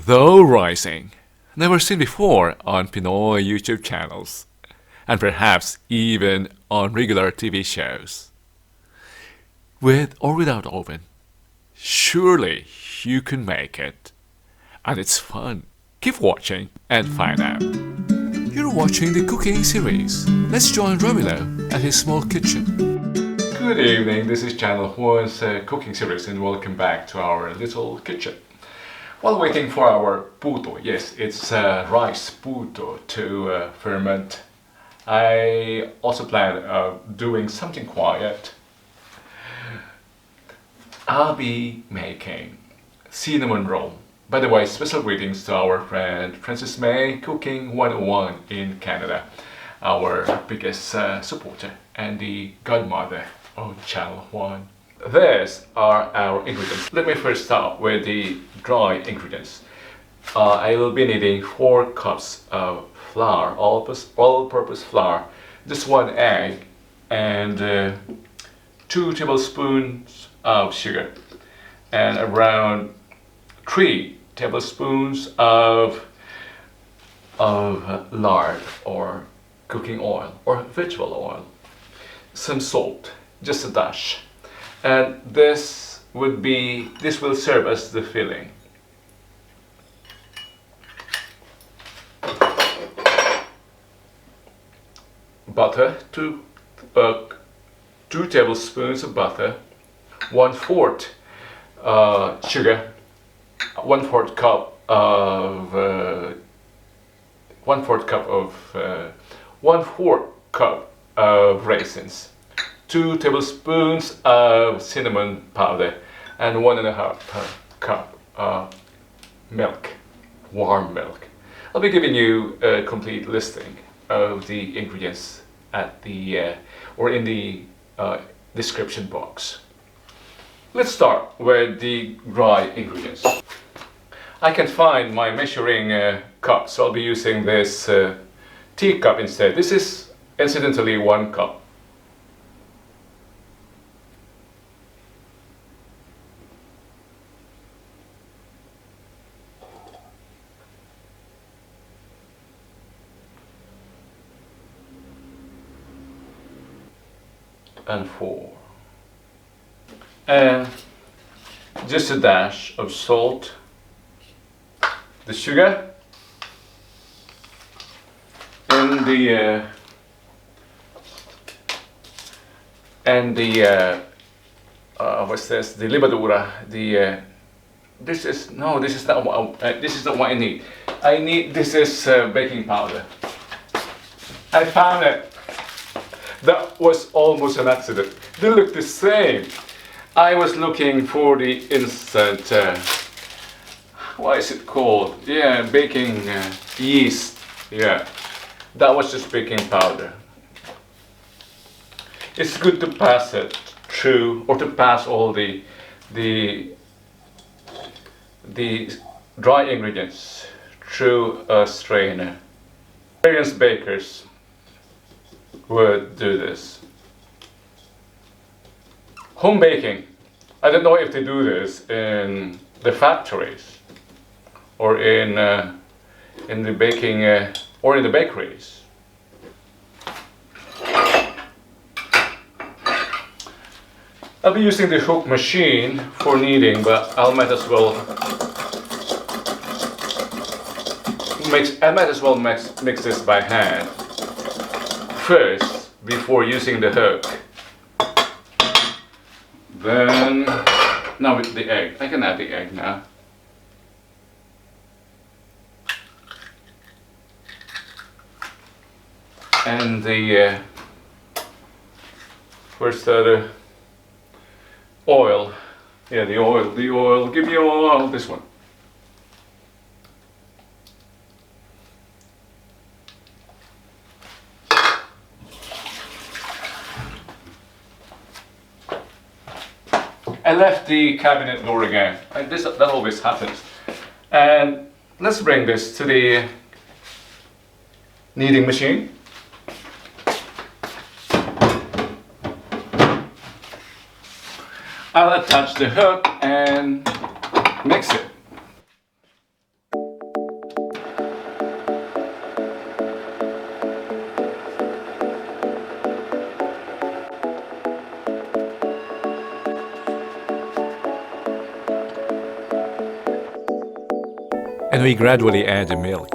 Though rising, never seen before on Pinoy YouTube channels, and perhaps even on regular TV shows. With or without oven, surely you can make it. And it's fun. Keep watching and find out. You're watching the cooking series. Let's join Romilo at his small kitchen. Good evening, this is Channel Juan's cooking series and welcome back to our little kitchen. While waiting for our puto, yes, it's rice puto to ferment, I also plan doing something quiet. I'll be making cinnamon roll. By the way, special greetings to our friend Francis May, Cooking 101 in Canada, our biggest supporter and the godmother of Channel 1. These are our ingredients. Let me first start with the dry ingredients. I will be needing 4 cups of flour, all-purpose flour, just 1 egg, and 2 tablespoons of sugar, and around 3 tablespoons of lard or cooking oil or vegetable oil, some salt, just a dash. And this will serve as the filling. Butter, 2 tablespoons of butter, 1/4 sugar, 1/4 cup of 1/4 cup of raisins, 2 tablespoons of cinnamon powder, and 1.5 cup of milk, warm milk. I'll be giving you a complete listing of the ingredients at the or in the description box. Let's start with the dry ingredients. I can find my measuring cup, so I'll be using this teacup instead. This is incidentally 1 cup. And 4. And just a dash of salt, the sugar, and the what's this? The levadura. This is not what I need. This is baking powder. I found it. That was almost an accident. They look the same. I was looking for the instant, what is it called? Yeah, baking yeast. Yeah, that was just baking powder. It's good to pass it through, or to pass all the dry ingredients through a strainer. Experienced bakers would do this. Home baking, I don't know if they do this in the factories or in the baking or in the bakeries. I'll be using the hook machine for kneading, but I might as well mix this by hand first before using the hook. Then, now with the egg, I can add the egg now. And the, where's the oil? Yeah, the oil, give me oil, this one. I left the cabinet door again. That always happens. And let's bring this to the kneading machine. I'll attach the hook and mix it. And we gradually add the milk.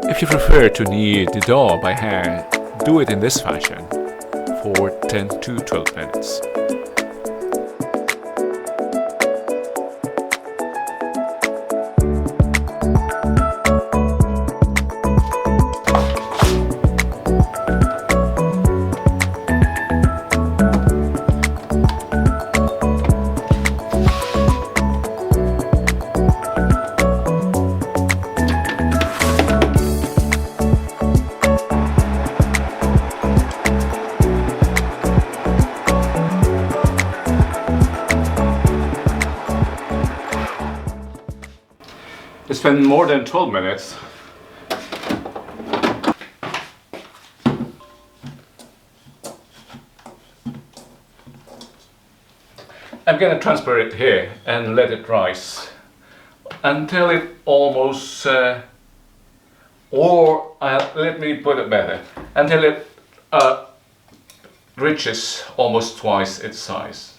If you prefer to knead the dough by hand, do it in this fashion for 10 to 12 minutes. It's been more than 12 minutes. I'm gonna transfer it here and let it rise until it almost, let me put it better, until it reaches almost twice its size.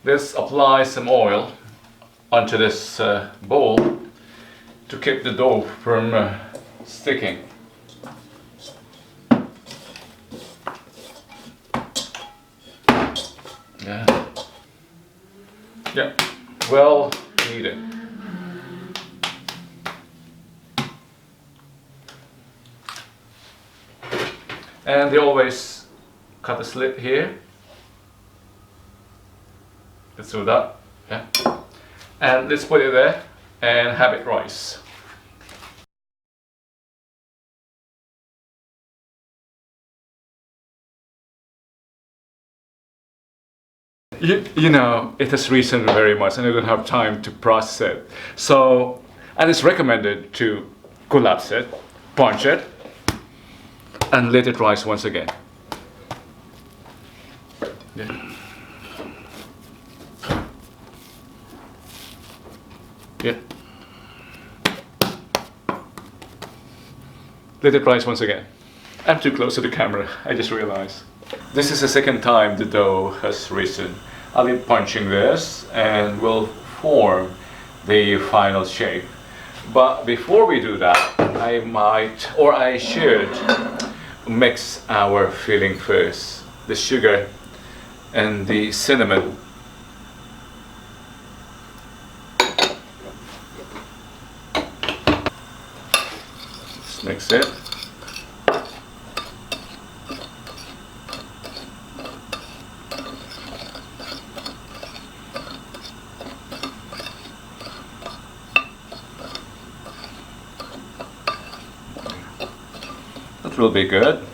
Let's apply some oil onto this bowl to keep the dough from sticking. Yeah, well kneaded. And they always cut a slit here. Let's do that. Yeah. And let's put it there and have it rise. You know, it has risen very much and I don't have time to process it. So, and it's recommended to collapse it, punch it, and let it rise once again. Yeah. Yeah. Let it rise once again. I'm too close to the camera, I just realized. This is the second time the dough has risen. I'll be punching this and we'll form the final shape. But before we do that, I might, or I should, mix our filling first. The sugar and the cinnamon. Let's mix it. That will be good,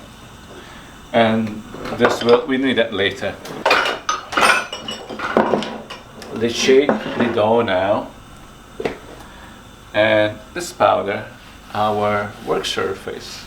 and this will, we need it later. Let's shake the dough now, and let's powder our work surface.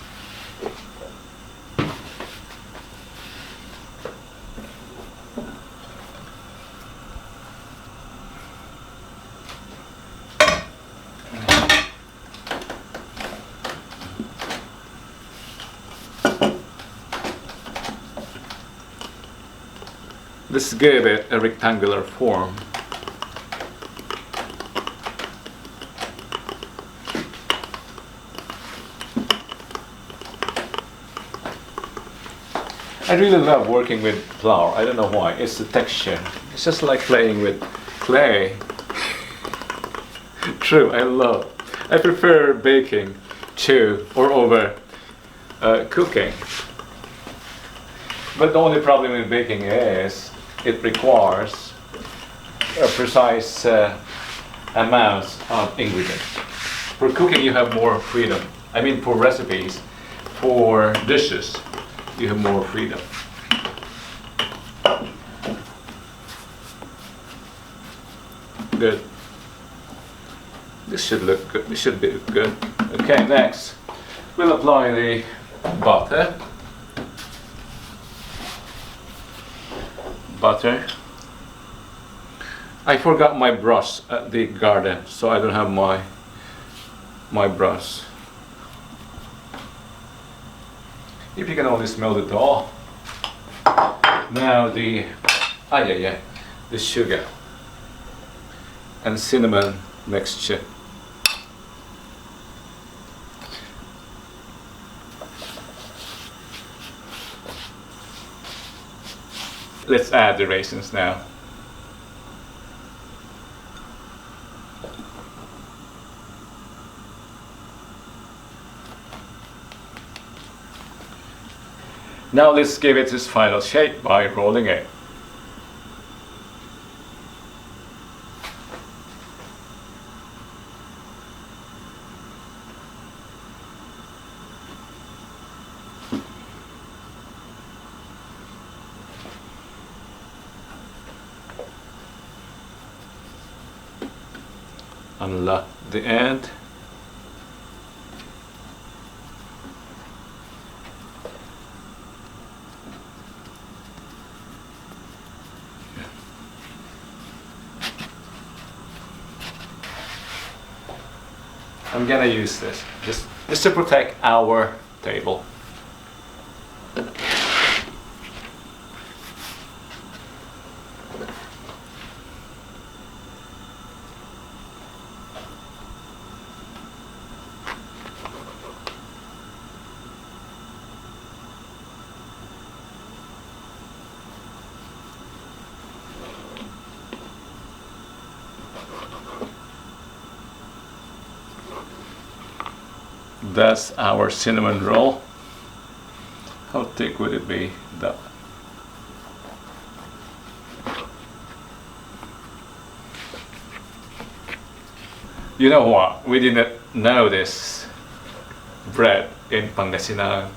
Let's give it a rectangular form. I really love working with flour. I don't know why. It's the texture. It's just like playing with clay. True, I prefer baking to or over cooking. But the only problem with baking is it requires a precise amount of ingredients. For cooking you have more freedom. I mean for recipes, for dishes, you have more freedom. Good. This should look good. This should be good. Okay, next we'll apply the butter. I forgot my brush at the garden, so I don't have my brush. If you can only smell the dough. Now the the sugar and cinnamon mixture. Let's add the raisins now. Now let's give it its final shape by rolling it. Unlock the end. I'm gonna use this just to protect our table. That's our cinnamon roll. How thick would it be? You know what? We didn't know this bread in Pangasinan.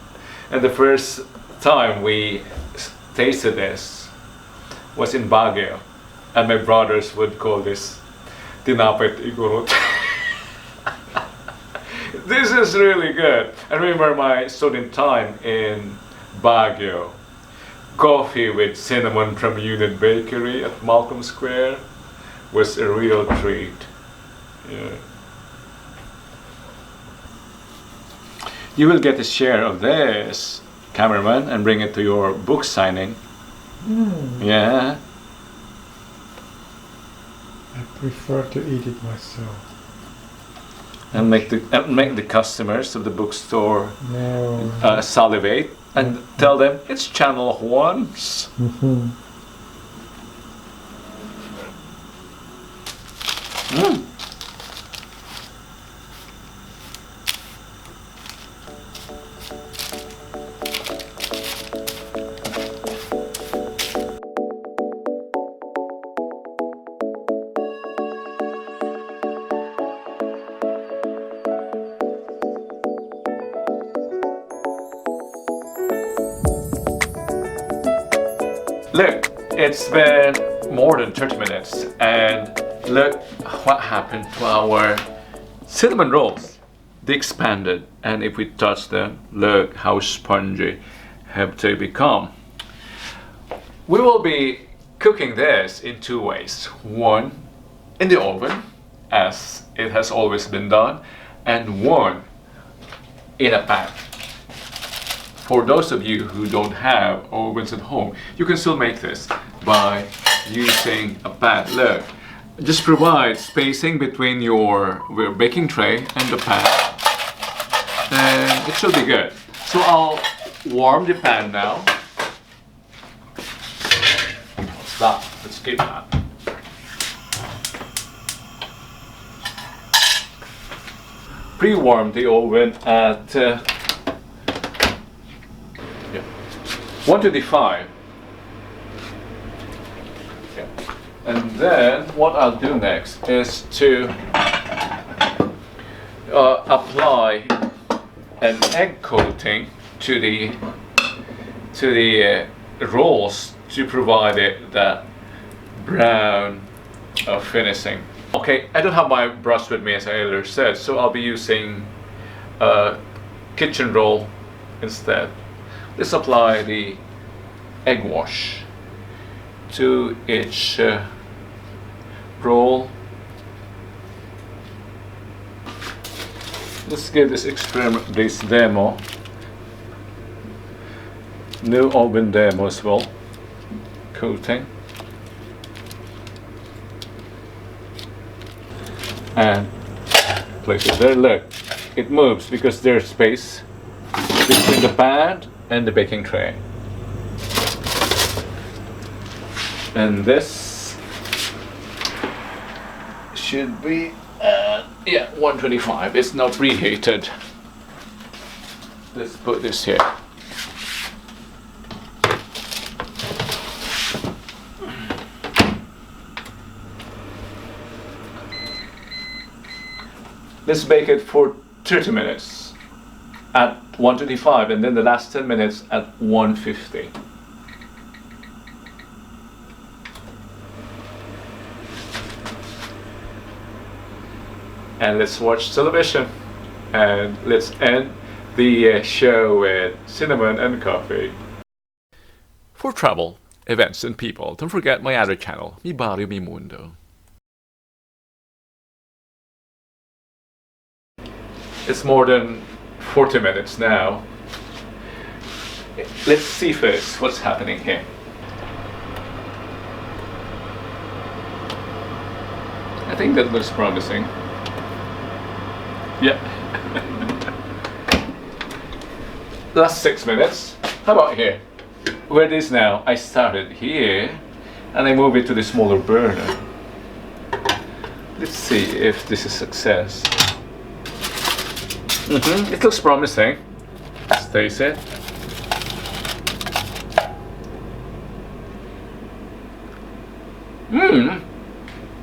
And the first time we tasted this was in Baguio. And my brothers would call this tinapay igorot. This is really good. I remember my student time in Baguio. Coffee with cinnamon from Unit Bakery at Malcolm Square was a real treat. Yeah. You will get a share of this, cameraman, and bring it to your book signing. Yeah. I prefer to eat it myself. And make the customers of the bookstore salivate and tell them it's Channel Juan's. Look, it's been more than 30 minutes and look what happened to our cinnamon rolls. They expanded, and if we touch them, look how spongy have they become. We will be cooking this in two ways. One in the oven, as it has always been done, and one in a pan. For those of you who don't have ovens at home, you can still make this by using a pan. Look, just provide spacing between your baking tray and the pan, and it should be good. So I'll warm the pan now. Stop, let's keep that. Pre-warm the oven at 125. Yeah. And then what I'll do next is to apply an egg coating to the rolls to provide it that brown finishing. Okay, I don't have my brush with me as I earlier said, so I'll be using a kitchen roll instead. Let's apply the egg wash to each roll. Let's give this experiment, this demo, new oven demo as well. coating. And place it there. Look, it moves because there's space between the pan and the baking tray. And this should be, 125. It's not preheated. Let's put this here. Let's bake it for 30 minutes at 125 and then the last 10 minutes at 150. And let's watch television and let's end the show with cinnamon and coffee. For travel, events and people, don't forget my other channel, Mi Barrio Mi Mundo. It's more than 40 minutes now. Let's see first what's happening here. I think that looks promising. Yeah. Last 6 minutes. How about here? Where it is now, I started here and I move it to the smaller burner. Let's see if this is success. It looks promising. Let's taste it.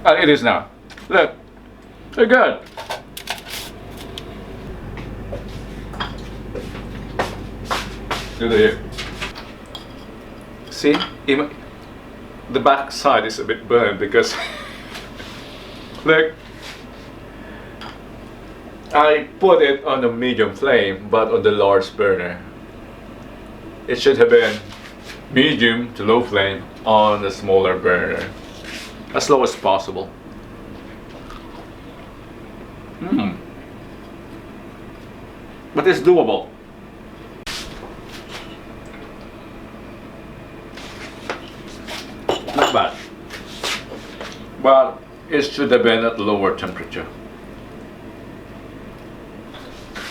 It is now. Look, they're good. Look at here. See, the back side is a bit burned because look. I put it on a medium flame, but on the large burner. It should have been medium to low flame on the smaller burner, as low as possible. But it's doable. Not bad. But it should have been at lower temperature.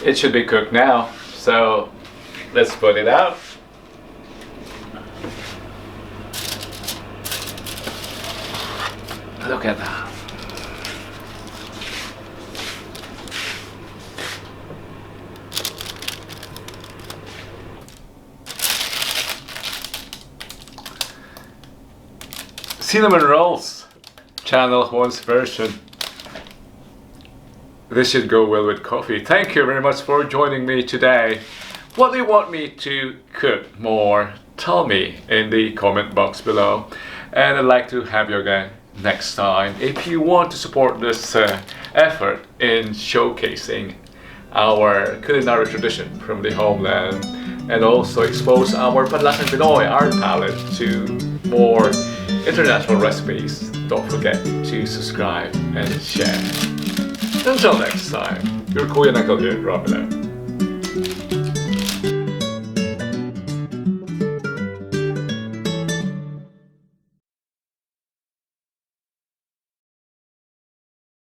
It should be cooked now, so let's put it out. Look at that. Cinnamon rolls, channel 1's version. This should go well with coffee. Thank you very much for joining me today. What do you want me to cook more? Tell me in the comment box below. And I'd like to have you again next time. If you want to support this effort in showcasing our culinary tradition from the homeland and also expose our Panlasang Pinoy art palette to more international recipes, don't forget to subscribe and share. Until next time, your Kuya Uncle here, Robin.